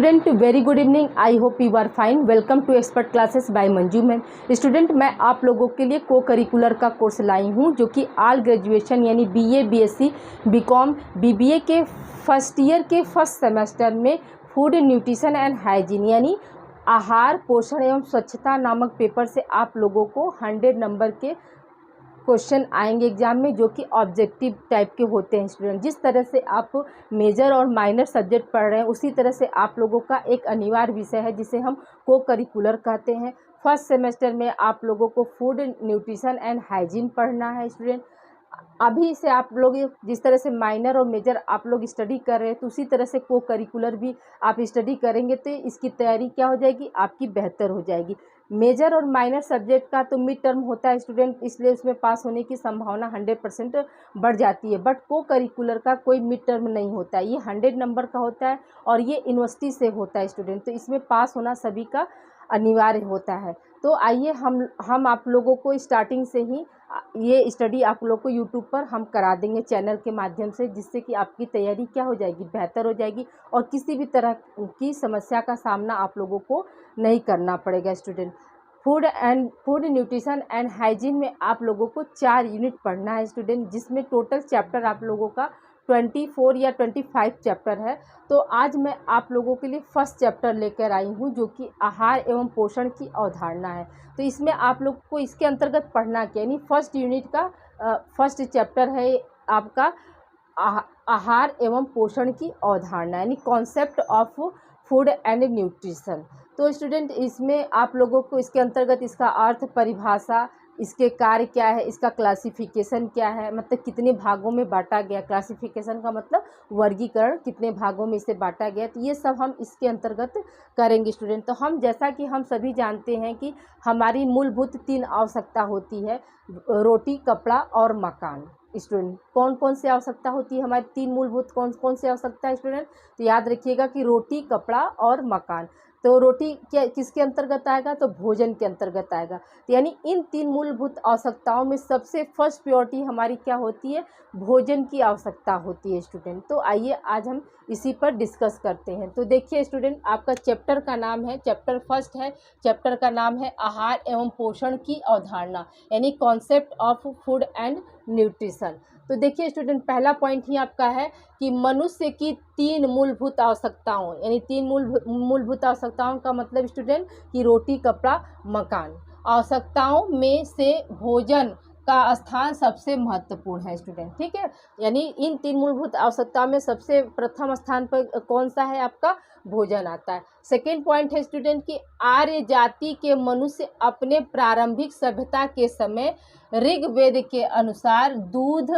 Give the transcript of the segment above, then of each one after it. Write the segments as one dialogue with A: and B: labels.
A: Student very good evening, I hope you are fine. Welcome to expert classes by Manju ma'am. Student, मैं आप लोगों के लिए को करिकुलर का कोर्स लाई हूँ जो कि ऑल ग्रेजुएशन यानी बीए, बीएससी, बीकॉम, बीबीए के फर्स्ट ईयर के फर्स्ट सेमेस्टर में फूड न्यूट्रिशन एंड हाइजीन यानी आहार, पोषण एवं स्वच्छता नामक पेपर से आप लोगों को 100 नंबर के क्वेश्चन आएंगे एग्जाम में, जो कि ऑब्जेक्टिव टाइप के होते हैं। स्टूडेंट, जिस तरह से आप मेजर और माइनर सब्जेक्ट पढ़ रहे हैं उसी तरह से आप लोगों का एक अनिवार्य विषय है जिसे हम को करिकुलर कहते हैं। फर्स्ट सेमेस्टर में आप लोगों को फूड न्यूट्रिशन एंड हाइजीन पढ़ना है। स्टूडेंट, अभी से आप लोग जिस तरह से माइनर और मेजर आप लोग स्टडी कर रहे हैं तो उसी तरह से को करिकुलर भी आप स्टडी करेंगे तो इसकी तैयारी क्या हो जाएगी, आपकी बेहतर हो जाएगी। मेजर और माइनर सब्जेक्ट का तो मिड टर्म होता है स्टूडेंट, इसलिए उसमें पास होने की संभावना 100% बढ़ जाती है। बट को करिकुलर का कोई मिड टर्म नहीं होता है, ये 100 नंबर का होता है और ये यूनिवर्सिटी से होता है स्टूडेंट, तो इसमें पास होना सभी का अनिवार्य होता है। तो आइए हम आप लोगों को स्टार्टिंग से ही ये स्टडी आप लोग को यूट्यूब पर हम करा देंगे चैनल के माध्यम से, जिससे कि आपकी तैयारी क्या हो जाएगी, बेहतर हो जाएगी और किसी भी तरह की समस्या का सामना आप लोगों को नहीं करना पड़ेगा। Student, food nutrition and hygiene में आप लोगों को 4 यूनिट पढ़ना है स्टूडेंट, जिसमें टोटल चैप्टर आप लोगों का 24 या 25 चैप्टर है। तो आज मैं आप लोगों के लिए फर्स्ट चैप्टर लेकर आई हूँ जो कि आहार एवं पोषण की अवधारणा है। तो इसमें आप लोग को इसके अंतर्गत पढ़ना क्या, यानी फर्स्ट यूनिट का फर्स्ट चैप्टर है आपका आहार एवं पोषण की अवधारणा यानी concept of food and nutrition. तो स्टूडेंट, इसमें आप लोगों को इसके अंतर्गत इसका अर्थ, परिभाषा, इसके कार्य क्या है, इसका क्लासिफिकेशन क्या है, मतलब कितने भागों में बांटा गया, क्लासिफिकेशन का मतलब वर्गीकरण, कितने भागों में इसे बांटा गया, तो ये सब हम इसके अंतर्गत करेंगे स्टूडेंट। तो हम जैसा कि हम सभी जानते हैं कि हमारी मूलभूत 3 आवश्यकता होती है, रोटी, कपड़ा और मकान। स्टूडेंट, कौन कौन सी आवश्यकता होती है हमारी 3 मूलभूत, कौन कौन सी आवश्यकता है स्टूडेंट? तो याद रखिएगा कि रोटी, कपड़ा और मकान। तो रोटी क्या किसके अंतर्गत आएगा, तो भोजन के अंतर्गत आएगा। तो यानी इन 3 मूलभूत आवश्यकताओं में सबसे फर्स्ट प्रायोरिटी हमारी क्या होती है, भोजन की आवश्यकता होती है स्टूडेंट। तो आइए आज हम इसी पर डिस्कस करते हैं। तो देखिए स्टूडेंट, आपका चैप्टर का नाम है, चैप्टर फर्स्ट है, चैप्टर का नाम है आहार एवं पोषण की अवधारणा यानी concept of food and nutrition. तो देखिए स्टूडेंट, पहला पॉइंट ही आपका है कि मनुष्य की 3 मूलभूत आवश्यकताओं यानी 3 मूलभूत आवश्यकताओं का मतलब स्टूडेंट कि रोटी, कपड़ा, मकान। आवश्यकताओं में से भोजन का स्थान सबसे महत्वपूर्ण है स्टूडेंट, ठीक है। यानी इन 3 मूलभूत आवश्यकताओं में सबसे प्रथम स्थान पर कौन सा है, आपका भोजन आता है। सेकेंड पॉइंट है स्टूडेंट कि आर्य जाति के मनुष्य अपने प्रारंभिक सभ्यता के समय ऋग्वेद के अनुसार दूध,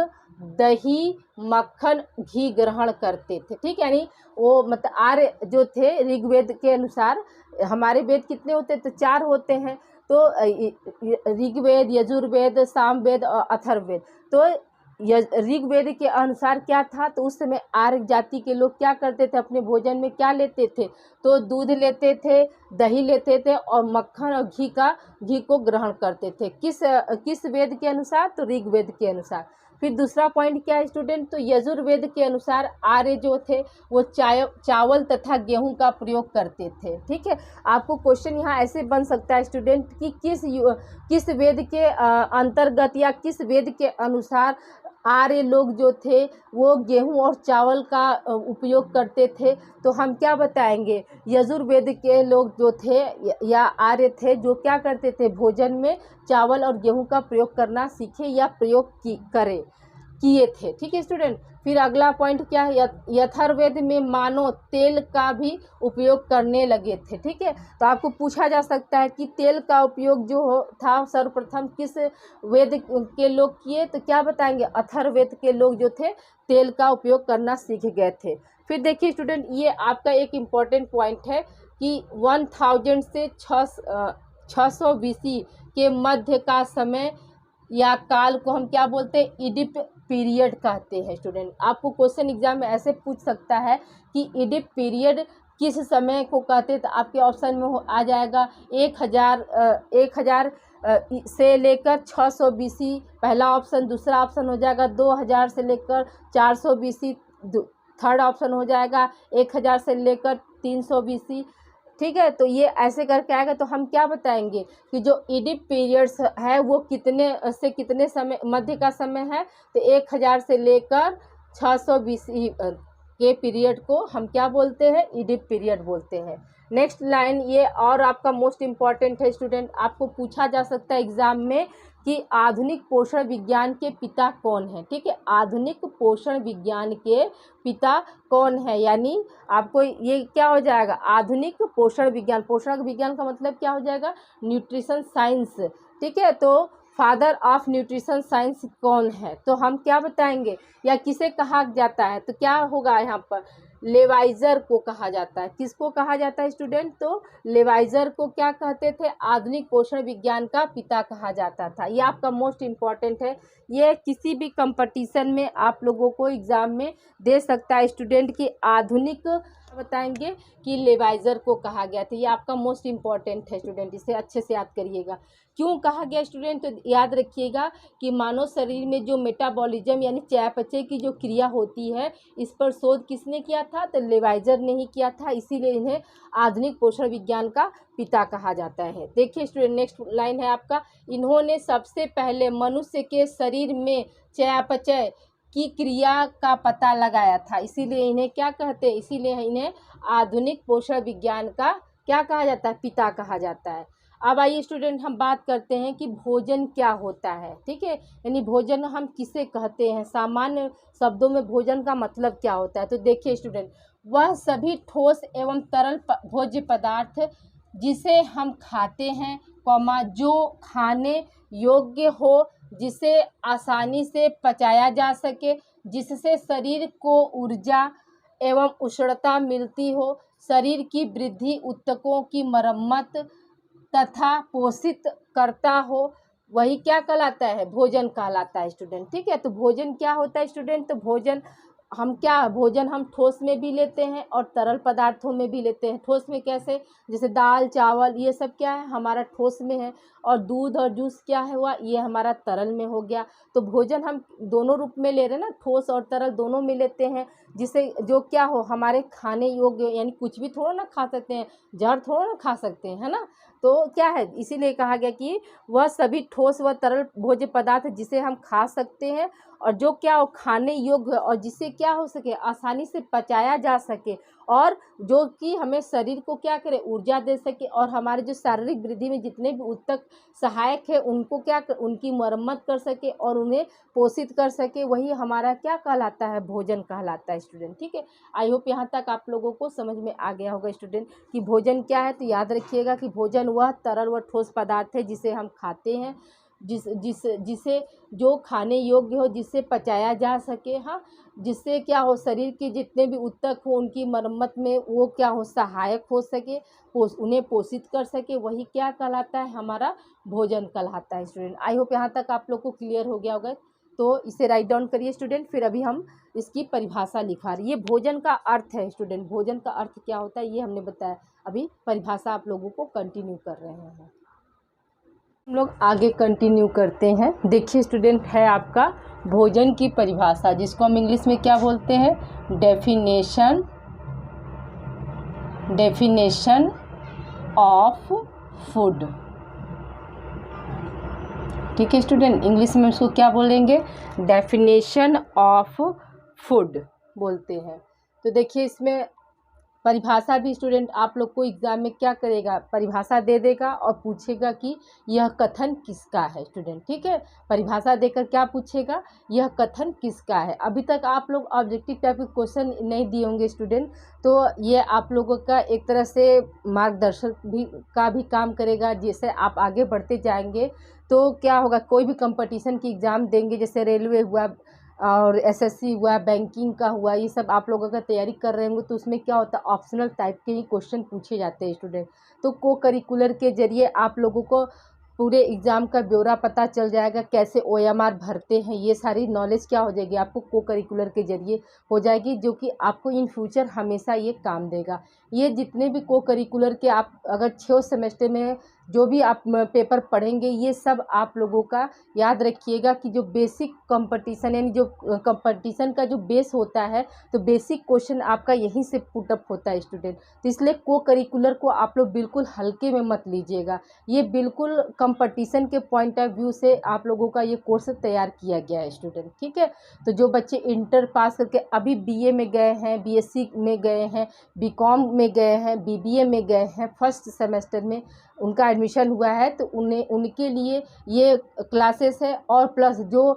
A: दही, मक्खन, घी ग्रहण करते थे, ठीक है। यानी वो मतलब आर्य जो थे ऋग्वेद के अनुसार, हमारे वेद कितने होते हैं, तो 4 होते हैं, तो ऋग्वेद, यजुर्वेद, सामवेद और अथर्ववेद। तो ऋग्वेद के अनुसार क्या था, तो उस समय आर्य जाति के लोग क्या करते थे, अपने भोजन में क्या लेते थे, तो दूध लेते थे, दही लेते थे और मक्खन और घी को ग्रहण करते थे। किस वेद के अनुसार, तो ऋग्वेद के अनुसार। फिर दूसरा पॉइंट क्या है स्टूडेंट, तो यजुर्वेद के अनुसार आर्य जो थे वो चावल तथा गेहूं का प्रयोग करते थे, ठीक है। आपको क्वेश्चन यहाँ ऐसे बन सकता है स्टूडेंट कि किस वेद के अंतर्गत या किस वेद के अनुसार आर्य लोग जो थे वो गेहूं और चावल का उपयोग करते थे। तो हम क्या बताएंगे, यजुर्वेद के लोग जो थे या आर्य थे जो क्या करते थे, भोजन में चावल और गेहूं का प्रयोग करना सीखे या प्रयोग किए थे, ठीक है स्टूडेंट। फिर अगला पॉइंट क्या है, यथर्वेद में मानव तेल का भी उपयोग करने लगे थे, ठीक है। तो आपको पूछा जा सकता है कि तेल का उपयोग जो था सर्वप्रथम किस वेद के लोग किए, तो क्या बताएंगे, अथर्ववेद के लोग जो थे तेल का उपयोग करना सीख गए थे। फिर देखिए स्टूडेंट, ये आपका एक इम्पॉर्टेंट पॉइंट है कि 1000 से 600 BC के मध्य का समय या काल को हम क्या बोलते हैं, इडिप पीरियड कहते हैं स्टूडेंट। आपको क्वेश्चन एग्जाम में ऐसे पूछ सकता है कि इडिप पीरियड किस समय को कहते हैं, तो आपके ऑप्शन में आ जाएगा 1000 से लेकर 600 BC पहला ऑप्शन, दूसरा ऑप्शन हो जाएगा 2000 से लेकर 400 BC, थर्ड ऑप्शन हो जाएगा 1000 से लेकर 300 BC, ठीक है। तो ये ऐसे करके आएगा तो हम क्या बताएंगे कि जो इडिप पीरियड्स है वो कितने से कितने समय मध्य का समय है, तो 1000 से लेकर 600 BC के पीरियड को हम क्या बोलते हैं, इडिप पीरियड बोलते हैं। नेक्स्ट लाइन ये और आपका मोस्ट इम्पॉर्टेंट है स्टूडेंट, आपको पूछा जा सकता है एग्जाम में कि आधुनिक पोषण विज्ञान के पिता कौन है, ठीक है। आधुनिक पोषण विज्ञान के पिता कौन है, यानी आपको ये क्या हो जाएगा, आधुनिक पोषण विज्ञान का मतलब क्या हो जाएगा, न्यूट्रिशन साइंस, ठीक है। तो फादर ऑफ न्यूट्रिशन साइंस कौन है, तो हम क्या बताएंगे या किसे कहा जाता है, तो क्या होगा यहाँ पर, लेवाइजर को कहा जाता है। किसको कहा जाता है स्टूडेंट, तो लेवाइजर को क्या कहते थे, आधुनिक पोषण विज्ञान का पिता कहा जाता था। ये आपका मोस्ट इम्पॉर्टेंट है, ये किसी भी कंपटीशन में आप लोगों को एग्जाम में दे सकता है स्टूडेंट की आधुनिक बताएंगे कि लेवाइजर को कहा गया था। ये आपका मोस्ट इम्पॉर्टेंट है स्टूडेंट, इसे अच्छे से याद करिएगा। क्यों कहा गया स्टूडेंट, तो याद रखिएगा कि मानव शरीर में जो मेटाबॉलिज्म यानी चयापचय की जो क्रिया होती है, इस पर शोध किसने किया था, तो लेवाइजर ने ही किया था, इसीलिए इन्हें आधुनिक पोषण विज्ञान का पिता कहा जाता है। देखिए स्टूडेंट नेक्स्ट लाइन है आपका, इन्होंने सबसे पहले मनुष्य के शरीर में चयापचय की क्रिया का पता लगाया था, इसीलिए इन्हें क्या कहते हैं, इसीलिए इन्हें आधुनिक पोषण विज्ञान का क्या कहा जाता है, पिता कहा जाता है। अब आइए स्टूडेंट हम बात करते हैं कि भोजन क्या होता है, ठीक है, यानी भोजन हम किसे कहते हैं, सामान्य शब्दों में भोजन का मतलब क्या होता है। तो देखिए स्टूडेंट, वह सभी ठोस एवं तरल भोज्य पदार्थ जिसे हम खाते हैं, जो खाने योग्य हो, जिसे आसानी से पचाया जा सके, जिससे शरीर को ऊर्जा एवं उष्णता मिलती हो, शरीर की वृद्धि, ऊतकों की मरम्मत तथा पोषित करता हो, वही क्या कहलाता है, भोजन कहलाता है स्टूडेंट, ठीक है। तो भोजन क्या होता है स्टूडेंट, तो भोजन हम ठोस में भी लेते हैं और तरल पदार्थों में भी लेते हैं। ठोस में कैसे, जैसे दाल चावल ये सब क्या है, हमारा ठोस में है, और दूध और जूस क्या है हुआ, ये हमारा तरल में हो गया। तो भोजन हम दोनों रूप में ले रहे हैं ना, ठोस और तरल दोनों में लेते हैं, जिसे जो क्या हो हमारे खाने योग्य, यानी कुछ भी थोड़ा ना खा सकते हैं, जहर थोड़ा ना खा सकते हैं, है ना। तो क्या है, इसीलिए कहा गया कि वह सभी ठोस व तरल भोज्य पदार्थ जिसे हम खा सकते हैं और जो क्या हो खाने योग्य और जिससे क्या हो सके, आसानी से पचाया जा सके, और जो कि हमें शरीर को क्या करे, ऊर्जा दे सके, और हमारे जो शारीरिक वृद्धि में जितने भी ऊतक सहायक है उनको उनकी मरम्मत कर सके और उन्हें पोषित कर सके, वही हमारा क्या कहलाता है, भोजन कहलाता है स्टूडेंट, ठीक है। आई होप यहाँ तक आप लोगों को समझ में आ गया होगा स्टूडेंट कि भोजन क्या है। तो याद रखिएगा कि भोजन वह तरल व ठोस पदार्थ है जिसे हम खाते हैं, जिसे जो खाने योग्य हो, जिससे पचाया जा सके, हाँ, जिससे क्या हो शरीर के जितने भी ऊतक हो उनकी मरम्मत में वो क्या हो सहायक हो सके, उन्हें पोषित कर सके, वही क्या कहलाता है, हमारा भोजन कहलाता है स्टूडेंट। आई होप यहाँ तक आप लोग को क्लियर हो गया होगा। तो इसे राइट डाउन करिए स्टूडेंट, फिर अभी हम इसकी परिभाषा लिखा रही है। ये भोजन का अर्थ है स्टूडेंट, भोजन का अर्थ क्या होता है ये हमने बताया, अभी परिभाषा आप लोगों को कंटिन्यू कर रहे हैं। हम लोग आगे कंटिन्यू करते हैं। देखिए स्टूडेंट, है आपका भोजन की परिभाषा, जिसको हम इंग्लिश में क्या बोलते हैं, डेफिनेशन ऑफ फूड, ठीक है स्टूडेंट। इंग्लिश में उसको क्या बोलेंगे, डेफिनेशन ऑफ फूड बोलते हैं। तो देखिए इसमें परिभाषा भी स्टूडेंट आप लोग को एग्जाम में क्या करेगा, परिभाषा दे देगा और पूछेगा कि यह कथन किसका है स्टूडेंट, ठीक है। परिभाषा देकर क्या पूछेगा, यह कथन किसका है। अभी तक आप लोग ऑब्जेक्टिव टाइप के क्वेश्चन नहीं दिए होंगे स्टूडेंट, तो ये आप लोगों का एक तरह से मार्गदर्शन का भी काम करेगा। जैसे आप आगे बढ़ते जाएंगे तो क्या होगा, कोई भी कंपटीशन की एग्ज़ाम देंगे, जैसे रेलवे हुआ और एसएससी हुआ, बैंकिंग का हुआ, ये सब आप लोग अगर तैयारी कर रहे होंगे तो उसमें क्या होता है, ऑप्शनल टाइप के ही क्वेश्चन पूछे जाते हैं स्टूडेंट। तो को करिकुलर के जरिए आप लोगों को पूरे एग्ज़ाम का ब्यौरा पता चल जाएगा, कैसे ओएमआर भरते हैं, ये सारी नॉलेज क्या हो जाएगी आपको को करिकुलर के जरिए हो जाएगी, जो कि आपको इन फ्यूचर हमेशा ये काम देगा। ये जितने भी को करिकुलर के आप अगर 6 सेमेस्टर में जो भी आप पेपर पढ़ेंगे ये सब आप लोगों का याद रखिएगा कि जो बेसिक कंपटीशन यानी जो कंपटीशन का जो बेस होता है, तो बेसिक क्वेश्चन आपका यहीं से पुटअप होता है स्टूडेंट। तो इसलिए को करिकुलर को आप लोग बिल्कुल हल्के में मत लीजिएगा, ये बिल्कुल कंपटीशन के पॉइंट ऑफ व्यू से आप लोगों का ये कोर्स तैयार किया गया है स्टूडेंट, ठीक है। तो जो बच्चे इंटर पास करके अभी बीए में गए हैं, बीएससी में गए हैं, बीकॉम में गए हैं, बीबीए में गए हैं, फर्स्ट सेमेस्टर में उनका एडमिशन हुआ है, तो उनके लिए ये क्लासेस है। और प्लस जो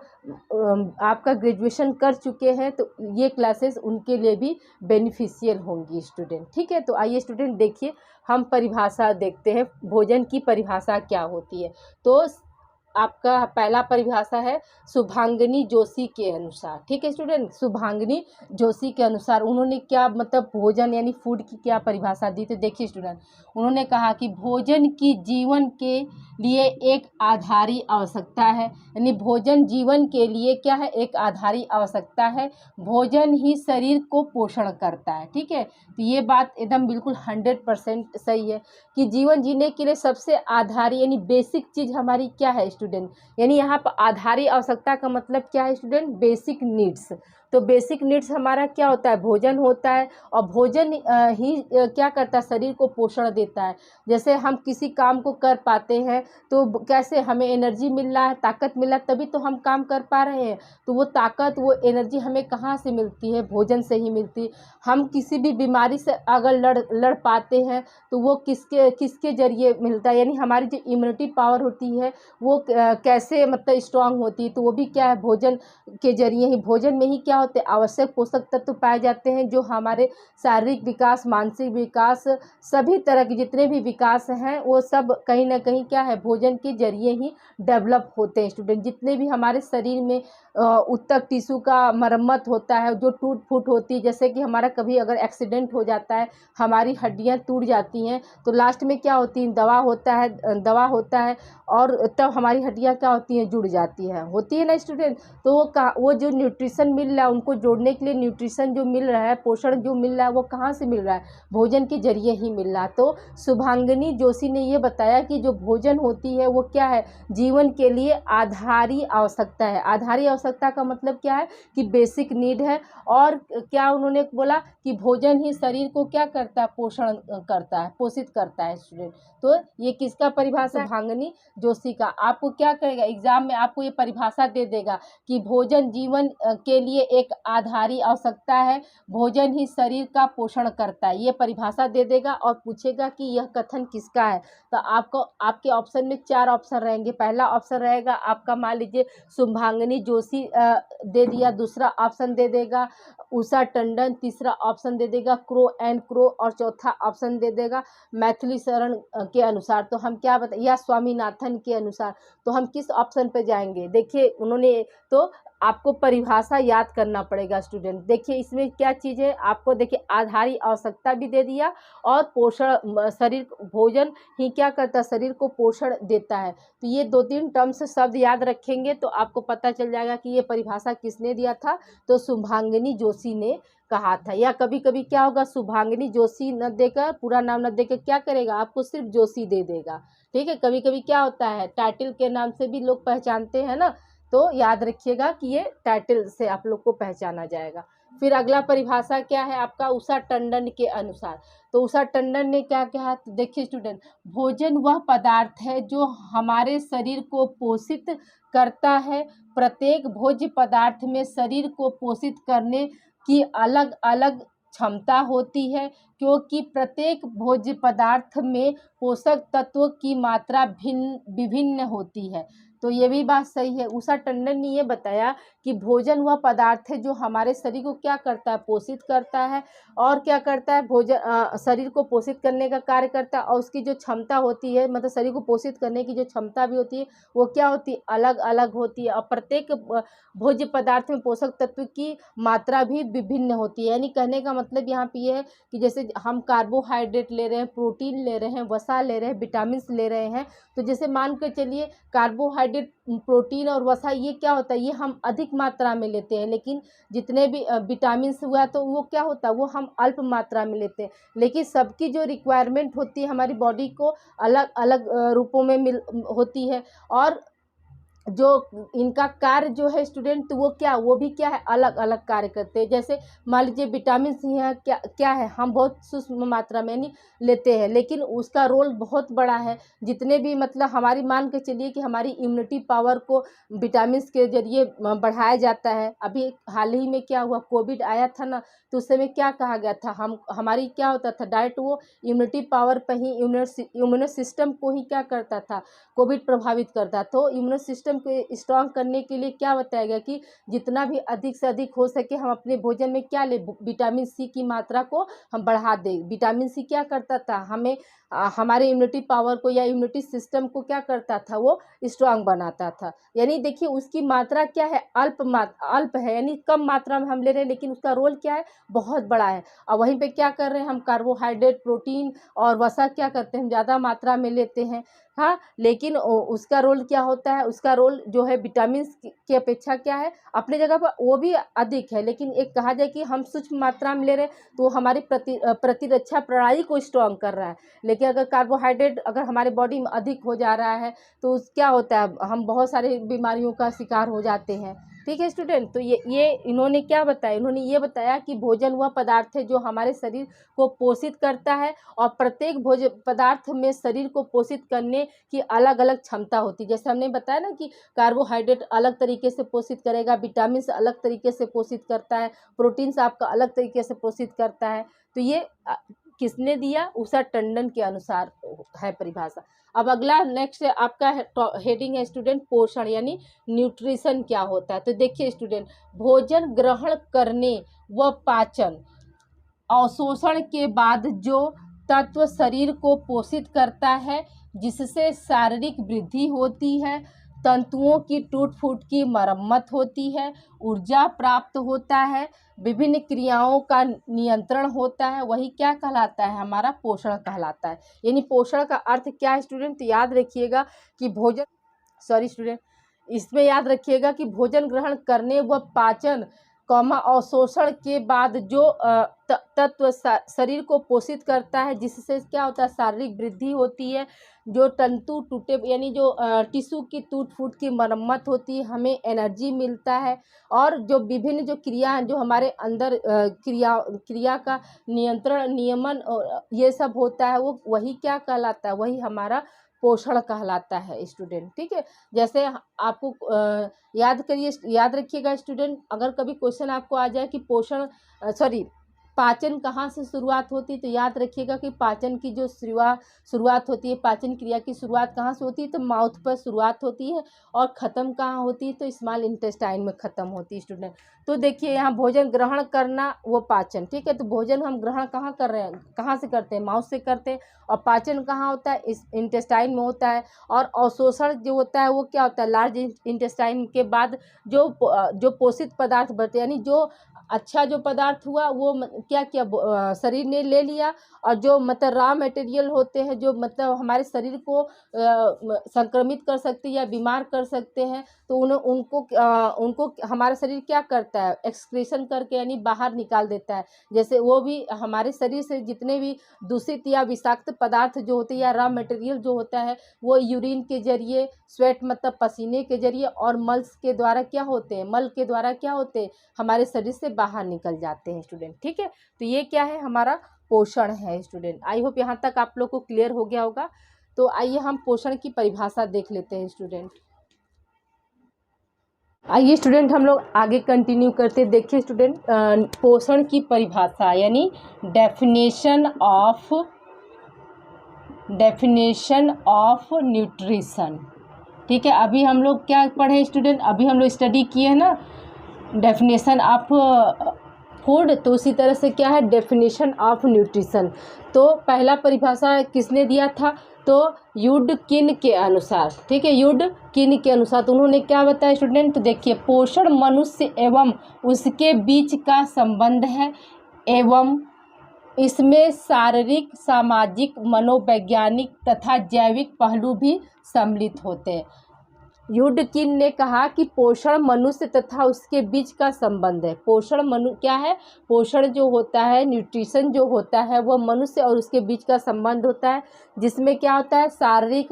A: आपका ग्रेजुएशन कर चुके हैं तो ये क्लासेस उनके लिए भी बेनिफिशियल होंगी स्टूडेंट, ठीक है। तो आइए स्टूडेंट देखिए, हम परिभाषा देखते हैं, भोजन की परिभाषा क्या होती है। तो आपका पहला परिभाषा है शुभांगिनी जोशी के अनुसार, ठीक है स्टूडेंट। शुभांगिनी जोशी के अनुसार उन्होंने क्या मतलब भोजन यानी फूड की क्या परिभाषा दी। तो देखिए स्टूडेंट, उन्होंने कहा कि भोजन की जीवन के लिए एक आधारी आवश्यकता है, यानी भोजन जीवन के लिए क्या है, एक आधारी आवश्यकता है। भोजन ही शरीर को पोषण करता है, ठीक है। तो ये बात एकदम बिल्कुल 100% सही है कि जीवन जीने के लिए सबसे आधारी यानी बेसिक चीज़ हमारी क्या है स्टूडेंट, यानी यहाँ पर आधारी आवश्यकता का मतलब क्या है स्टूडेंट, बेसिक नीड्स। तो बेसिक नीड्स हमारा क्या होता है, भोजन होता है। और भोजन ही क्या करता है, शरीर को पोषण देता है। जैसे हम किसी काम को कर पाते हैं तो कैसे हमें एनर्जी मिल रहा है, ताकत मिल रहा है, तभी तो हम काम कर पा रहे हैं। तो वो ताकत वो एनर्जी हमें कहाँ से मिलती है, भोजन से ही मिलती है। हम किसी भी बीमारी से अगर लड़ पाते हैं तो वो किसके जरिए मिलता है, यानी हमारी जो इम्यूनिटी पावर होती है वो कैसे मतलब स्ट्रांग होती है, तो वो भी क्या है, भोजन के जरिए ही। भोजन में ही क्या होते हैं, आवश्यक पोषक तत्व पाए जाते हैं जो हमारे शारीरिक विकास, मानसिक विकास, सभी तरह के जितने भी विकास हैं वो सब कहीं ना कहीं क्या है, भोजन के जरिए ही डेवलप होते हैं स्टूडेंट। जितने भी हमारे शरीर में ऊतक टिश्यू का मरम्मत होता है, जो टूट फूट होती है, जैसे कि हमारा कभी अगर एक्सीडेंट हो जाता है, हमारी हड्डियां टूट जाती हैं, तो लास्ट में क्या होती है, दवा होता है और तब हमारी हड्डियां क्या होती हैं, जुड़ जाती हैं, होती है ना स्टूडेंट। तो वो जो न्यूट्रिशन मिल रहा है, उनको जोड़ने के लिए न्यूट्रिशन जो मिल रहा है, पोषण जो मिल रहा है, वो कहाँ से मिल रहा है, भोजन के जरिए ही मिल रहा है। तो शुभांगिनी जोशी ने ये बताया कि जो भोजन होती है वो क्या है, जीवन के लिए आधारी आवश्यकता है। आधारी आवश्यकता का मतलब क्या है कि बेसिक नीड है। और क्या उन्होंने बोला कि भोजन ही शरीर को क्या करता है, पोषण करता है, पोषित करता है स्टूडेंट। तो ये किसका परिभाषा है, शुभांगिनी जोशी का। आपको क्या करेगा, एग्जाम में आपको ये परिभाषा दे देगा कि भोजन जीवन के लिए एक आधारी आवश्यकता है, भोजन ही शरीर का पोषण करता है, ये परिभाषा दे देगा। और पूछेगा कि यह कथन किसका है। तो आपको आपके ऑप्शन में 4 ऑप्शन रहेंगे। पहला ऑप्शन रहेगा आपका, मान लीजिए शुभांगिनी जोशी दे दिया, दूसरा ऑप्शन दे देगा उषा टंडन, तीसरा ऑप्शन दे देगा क्रो एंड क्रो, और चौथा ऑप्शन दे देगा मैथिली शरण के अनुसार। तो हम क्या या स्वामीनाथन के अनुसार। तो हम किस ऑप्शन पे जाएंगे, देखिए उन्होंने तो आपको परिभाषा याद करना पड़ेगा स्टूडेंट। देखिए इसमें क्या चीज़ है, आपको देखिए आधारी आवश्यकता भी दे दिया और पोषण, शरीर भोजन ही क्या करता है, शरीर को पोषण देता है। तो ये 2-3 टर्म्स शब्द याद रखेंगे तो आपको पता चल जाएगा कि ये परिभाषा किसने दिया था। तो शुभांगिनी जोशी ने कहा था। या कभी कभी क्या होगा, शुभांगिनी जोशी न देकर, पूरा नाम न देकर क्या करेगा, आपको सिर्फ जोशी दे देगा, ठीक है। कभी कभी क्या होता है, टाइटल के नाम से भी लोग पहचानते हैं ना, तो याद रखिएगा कि ये टाइटल से आप लोग को पहचाना जाएगा। फिर अगला परिभाषा क्या है आपका, उषा टंडन के अनुसार। तो उषा टंडन ने क्या कहा, तो देखिए स्टूडेंट, भोजन वह पदार्थ है जो हमारे शरीर को पोषित करता है। प्रत्येक भोज्य पदार्थ में शरीर को पोषित करने की अलग अलग क्षमता होती है, क्योंकि प्रत्येक भोज्य पदार्थ में पोषक तत्वों की मात्रा विभिन्न होती है। तो ये भी बात सही है। उषा टंडन ने ये बताया कि भोजन वह पदार्थ है जो हमारे शरीर को क्या करता है, पोषित करता है। और क्या करता है, भोजन शरीर को पोषित करने का कार्य करता है, और उसकी जो क्षमता होती है, मतलब शरीर को पोषित करने की जो क्षमता भी होती है वो क्या होती है, अलग अलग होती है। और प्रत्येक भोज्य पदार्थ में पोषक तत्व की मात्रा भी विभिन्न होती है। यानी कहने का मतलब यहाँ पे ये है कि जैसे हम कार्बोहाइड्रेट ले रहे हैं, प्रोटीन ले रहे हैं, वसा ले रहे हैं, विटामिन ले रहे हैं। तो जैसे मान कर चलिए कार्बोहाइड्रेट कार्बोहाइड्रेट, प्रोटीन और वसा, ये क्या होता है, ये हम अधिक मात्रा में लेते हैं। लेकिन जितने भी विटामिन हुआ तो वो क्या होता है, वो हम अल्प मात्रा में लेते हैं। लेकिन सबकी जो रिक्वायरमेंट होती है हमारी बॉडी को अलग अलग रूपों में मिल होती है। और जो इनका कार्य जो है स्टूडेंट, तो वो भी क्या है, अलग अलग कार्य करते हैं। जैसे मान लीजिए विटामिन सी है, क्या है, हम बहुत सूक्ष्म मात्रा में नहीं लेते हैं, लेकिन उसका रोल बहुत बड़ा है। जितने भी मतलब हमारी मान के चलिए कि हमारी इम्यूनिटी पावर को विटामिन के जरिए बढ़ाया जाता है। अभी हाल ही में क्या हुआ, कोविड आया था ना, तो उस समय क्या कहा गया था, हमारी क्या होता था, डायरेक्ट वो इम्यूनिटी पावर पर ही, इम्यूनो सिस्टम को ही क्या करता था, कोविड प्रभावित करता। तो इम्यूनो सिस्टम को स्ट्रांग करने के लिए क्या बताया गया कि जितना भी अधिक से अधिक हो सके हम अपने भोजन में क्या ले, विटामिन सी की मात्रा को हम बढ़ा दें। विटामिन सी क्या करता था, हमें हमारे इम्यूनिटी पावर को या इम्यूनिटी सिस्टम को क्या करता था, वो स्ट्रांग बनाता था। यानी देखिए उसकी मात्रा क्या है, अल्प है, यानी कम मात्रा में हम ले रहे हैं, लेकिन उसका रोल क्या है, बहुत बड़ा है। और वहीं पे क्या कर रहे हैं हम, कार्बोहाइड्रेट, प्रोटीन और वसा क्या करते हैं, हम ज़्यादा मात्रा में लेते हैं। हाँ, लेकिन उसका रोल क्या होता है, उसका रोल जो है विटामिन की अपेक्षा क्या है, अपने जगह पर वो भी अधिक है। लेकिन एक कहा जाए कि हम सूक्ष्म मात्रा में ले रहे हैं तो वो हमारी प्रतिरक्षा प्रणाली को स्ट्रांग कर रहा है। लेकिन अगर कार्बोहाइड्रेट अगर हमारे बॉडी में अधिक हो जा रहा है तो क्या होता है, हम बहुत सारी बीमारियों का शिकार हो जाते हैं। ठीक है स्टूडेंट, तो ये इन्होंने क्या बताया, इन्होंने ये बताया कि भोजन वह पदार्थ है जो हमारे शरीर को पोषित करता है, और प्रत्येक भोजन पदार्थ में शरीर को पोषित करने की अलग अलग क्षमता होती है। जैसे हमने बताया ना कि कार्बोहाइड्रेट अलग तरीके से पोषित करेगा, विटामिन से अलग तरीके से पोषित करता है, प्रोटीन से आपका अलग तरीके से पोषित करता है। तो ये किसने दिया, उषा टंडन के अनुसार है परिभाषा। अब अगला नेक्स्ट आपका हेडिंग है स्टूडेंट, पोषण यानी न्यूट्रिशन क्या होता है। तो देखिए स्टूडेंट, भोजन ग्रहण करने व पाचन, अवशोषण के बाद जो तत्व शरीर को पोषित करता है, जिससे शारीरिक वृद्धि होती है, तंतुओं की टूट फूट की मरम्मत होती है, ऊर्जा प्राप्त होता है, विभिन्न क्रियाओं का नियंत्रण होता है, वही क्या कहलाता है, हमारा पोषण कहलाता है। यानी पोषण का अर्थ क्या है स्टूडेंट, तो याद रखिएगा कि इसमें याद रखिएगा कि भोजन ग्रहण करने व पाचन अवशोषण के बाद जो तत्व शरीर को पोषित करता है, जिससे क्या होता है, शारीरिक वृद्धि होती है, जो तंतु टूटे यानी जो टिश्यू की टूट फूट की मरम्मत होती है, हमें एनर्जी मिलता है, और जो विभिन्न जो क्रिया हैं जो हमारे अंदर क्रिया का नियंत्रण, नियमन ये सब होता है, वो वही क्या कहलाता है, वही हमारा पोषण कहलाता है स्टूडेंट। ठीक है, जैसे आपको याद रखिएगा स्टूडेंट, अगर कभी क्वेश्चन आपको आ जाए कि पाचन कहाँ से शुरुआत होती है, तो याद रखिएगा कि पाचन की जो शुरुआत होती है, पाचन क्रिया की शुरुआत कहाँ से होती है, तो माउथ पर शुरुआत होती है, और ख़त्म कहाँ होती है, तो स्मॉल इंटेस्टाइन में ख़त्म होती है स्टूडेंट। तो देखिए यहाँ भोजन ग्रहण करना वो पाचन, ठीक है, तो भोजन हम ग्रहण कहाँ कर रहे हैं, कहाँ से करते हैं, माउथ से करते हैं, और पाचन कहाँ होता है, इस इंटेस्टाइन में होता है। और अवशोषण जो होता है वो क्या होता है, लार्ज इंटेस्टाइन के बाद जो पोषित पदार्थ बढ़ते, यानी जो अच्छा जो पदार्थ हुआ वो क्या किया, शरीर ने ले लिया, और जो मतलब रॉ मटेरियल होते हैं, जो मतलब हमारे शरीर को संक्रमित कर सकते हैं या बीमार कर सकते हैं, तो उनको हमारा शरीर क्या करता है, एक्सक्रीशन करके यानी बाहर निकाल देता है। जैसे वो भी हमारे शरीर से जितने भी दूषित या विषाक्त पदार्थ जो होते हैं या रॉ मटेरियल जो होता है, वो यूरिन के जरिए, स्वेट मतलब पसीने के जरिए, और मल के द्वारा क्या होते हैं, हमारे शरीर से बाहर निकल जाते हैं स्टूडेंट। ठीक है, तो ये क्या है, हमारा पोषण है स्टूडेंट। आई होप यहाँ तक आप लोग को क्लियर हो गया होगा। तो आइए हम पोषण की परिभाषा देख लेते हैं स्टूडेंट। आइए स्टूडेंट हम लोग आगे कंटिन्यू करते। देखिए स्टूडेंट, पोषण की परिभाषा यानी डेफिनेशन ऑफ न्यूट्रिशन। ठीक है, अभी हम लोग क्या पढ़े स्टूडेंट, अभी हम लोग स्टडी किए हैं ना डेफिनेशन ऑफ फूड, तो उसी तरह से क्या है डेफिनेशन ऑफ न्यूट्रिशन। तो पहला परिभाषा किसने दिया था, तो यूडकिन के अनुसार। ठीक है, यूडकिन के अनुसार तो उन्होंने क्या बताया स्टूडेंट, तो देखिए पोषण मनुष्य एवं उसके बीच का संबंध है, एवं इसमें शारीरिक, सामाजिक, मनोवैज्ञानिक तथा जैविक पहलू भी सम्मिलित होते हैं। युडकिन ने कहा कि पोषण मनुष्य तथा उसके बीच का संबंध है। पोषण क्या है? पोषण जो होता है, न्यूट्रिशन जो होता है, वह मनुष्य और उसके बीच का संबंध होता है, जिसमें क्या होता है, शारीरिक,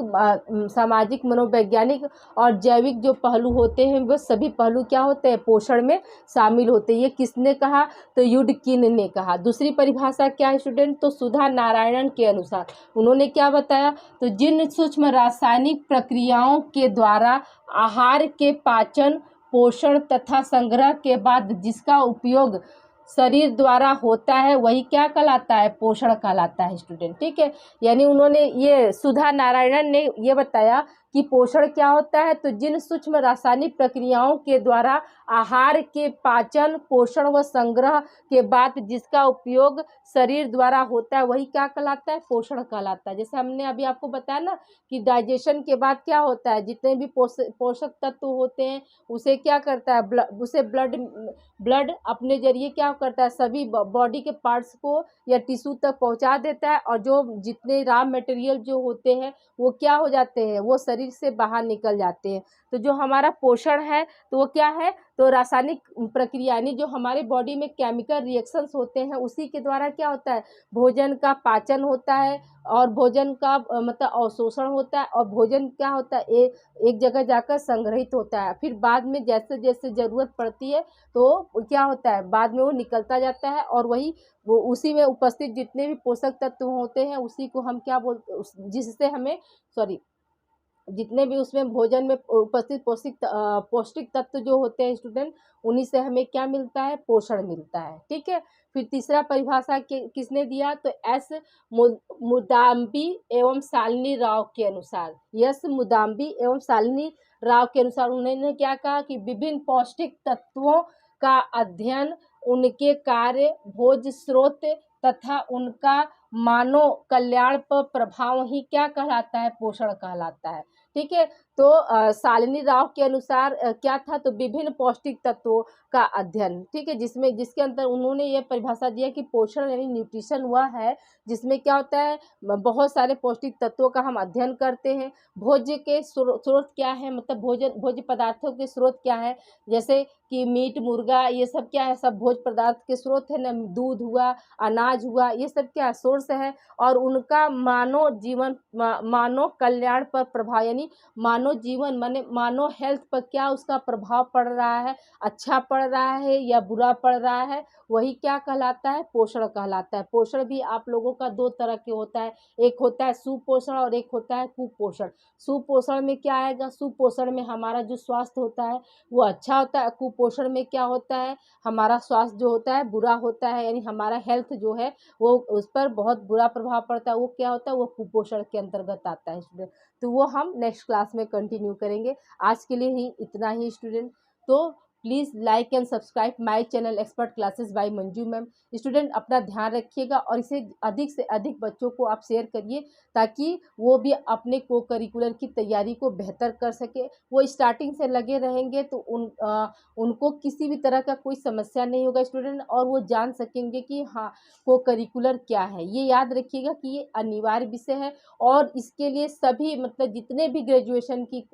A: सामाजिक, मनोवैज्ञानिक और जैविक जो पहलू होते हैं, वह सभी पहलू क्या होते हैं, पोषण में शामिल होते हैं। ये किसने कहा? तो युडकिन ने कहा। दूसरी परिभाषा क्या है स्टूडेंट? तो सुधा नारायणन के अनुसार उन्होंने क्या बताया? तो जिन सूक्ष्म रासायनिक प्रक्रियाओं के द्वारा आहार के पाचन, पोषण तथा संग्रह के बाद जिसका उपयोग शरीर द्वारा होता है, वही क्या कहलाता है? पोषण कहलाता है स्टूडेंट। ठीक है, यानी उन्होंने, ये सुधा नारायणन ने ये बताया कि पोषण क्या होता है? तो जिन सूक्ष्म रासायनिक प्रक्रियाओं के द्वारा आहार के पाचन, पोषण व संग्रह के बाद जिसका उपयोग शरीर द्वारा होता है, वही क्या कहलाता है? पोषण कहलाता है। जैसे हमने अभी आपको बताया ना कि डाइजेशन के बाद क्या होता है, जितने भी पोषक तत्व होते हैं उसे क्या करता है, उसे ब्लड अपने जरिए क्या करता है, सभी बॉडी के पार्ट्स को या टिश्यू तक पहुंचा देता है, और जो जितने रॉ मटेरियल जो होते हैं वो क्या हो जाते हैं, वो शरीर से बाहर निकल जाते हैं। तो जो हमारा पोषण है तो वो क्या है? तो रासायनिक प्रक्रिया, यानी जो हमारे बॉडी में केमिकल रिएक्शंस होते हैं, उसी के द्वारा क्या होता है, भोजन का पाचन होता है, और भोजन का मतलब अवशोषण होता है, और भोजन क्या होता है, एक जगह जाकर संग्रहित होता है। फिर बाद में जैसे जैसे ज़रूरत पड़ती है तो क्या होता है, बाद में वो निकलता जाता है, और वही वो उसी में उपस्थित जितने भी पोषक तत्व होते हैं उसी को हम क्या बोलते, जिससे हमें, सॉरी, जितने भी उसमें भोजन में उपस्थित पौष्टिक तत्व जो होते हैं स्टूडेंट, उन्हीं से हमें क्या मिलता है? पोषण मिलता है। ठीक है, फिर तीसरा परिभाषा किसने दिया? तो एस मुदाम्बी एवं शालिनी राव के अनुसार, यस मुदाम्बी एवं शालिनी राव के अनुसार उन्होंने क्या कहा कि विभिन्न पौष्टिक तत्वों का अध्ययन, उनके कार्य, भोज्य स्रोत तथा उनका मानव कल्याण पर प्रभाव ही क्या कहलाता है? पोषण कहलाता है। ठीक है, तो शालिनी राव के अनुसार क्या था? तो विभिन्न पौष्टिक तत्वों का अध्ययन। ठीक है, जिसके अंदर उन्होंने ये परिभाषा दिया कि पोषण यानी न्यूट्रिशन वह है जिसमें क्या होता है, बहुत सारे पौष्टिक तत्वों का हम अध्ययन करते हैं। भोज्य के स्रोत क्या है, मतलब भोज्य पदार्थों के स्रोत क्या है, जैसे कि मीट, मुर्गा, ये सब क्या है, सब भोज्य पदार्थ के स्रोत है ना। दूध हुआ, अनाज हुआ, ये सब क्या सोर्स है, और उनका मानव कल्याण पर प्रभाव, यानी मानव जीवन माने मानव हेल्थ पर क्या उसका प्रभाव पड़ रहा है, अच्छा पड़ रहा है या बुरा पड़ रहा है, वही क्या कहलाता है? पोषण कहलाता है। पोषण भी आप लोगों का दो तरह के होता है, एक होता है सुपोषण और एक होता है कुपोषण। सुपोषण में क्या आएगा? सुपोषण में हमारा जो स्वास्थ्य होता है वो अच्छा होता है, कुपोषण में क्या होता है, हमारा स्वास्थ्य जो होता है बुरा होता है, यानी हमारा हेल्थ जो है वो उस पर बहुत बुरा प्रभाव पड़ता है। वो क्या होता है? वो कुपोषण के अंतर्गत आता है स्टूडेंट। तो वो हम नेक्स्ट क्लास में कंटिन्यू करेंगे। आज के लिए ही इतना ही स्टूडेंट। तो please like and subscribe my channel expert classes by Manju ma'am. Student अपना ध्यान रखिएगा और इसे अधिक से अधिक बच्चों को आप शेयर करिए, ताकि वो भी अपने को करिकुलर की तैयारी को बेहतर कर सके। वो स्टार्टिंग से लगे रहेंगे तो उनको किसी भी तरह का कोई समस्या नहीं होगा स्टूडेंट, और वो जान सकेंगे कि हाँ, को करिकुलर क्या है। ये याद रखिएगा कि ये अनिवार्य विषय है, और इसके लिए सभी मतलब जितने भी ग्रेजुएशन की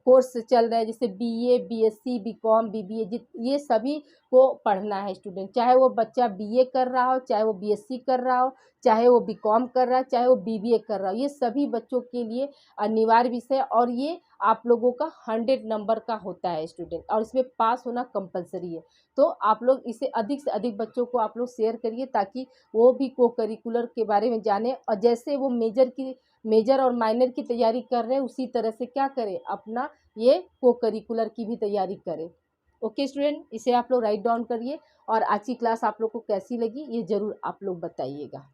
A: कोर्स चल रहे हैं, जैसे बीए, बीएससी, बीकॉम, बीबीए, ये सभी को पढ़ना है स्टूडेंट। चाहे वो बच्चा बीए कर रहा हो, चाहे वो बीएससी कर रहा हो, चाहे वो बीकॉम कर रहा है, चाहे वो बीबीए कर रहा हो, ये सभी बच्चों के लिए अनिवार्य विषय है, और ये आप लोगों का 100 नंबर का होता है स्टूडेंट, और इसमें पास होना कंपलसरी है। तो आप लोग इसे अधिक से अधिक बच्चों को आप लोग शेयर करिए, ताकि वो भी को करिकुलर के बारे में जाने, और जैसे वो मेजर और माइनर की तैयारी कर रहे हैं उसी तरह से क्या करें, अपना ये को करिकुलर की भी तैयारी करें। ओके स्टूडेंट, इसे आप लोग राइट डाउन करिए, और आज की क्लास आप लोग को कैसी लगी ये ज़रूर आप लोग बताइएगा।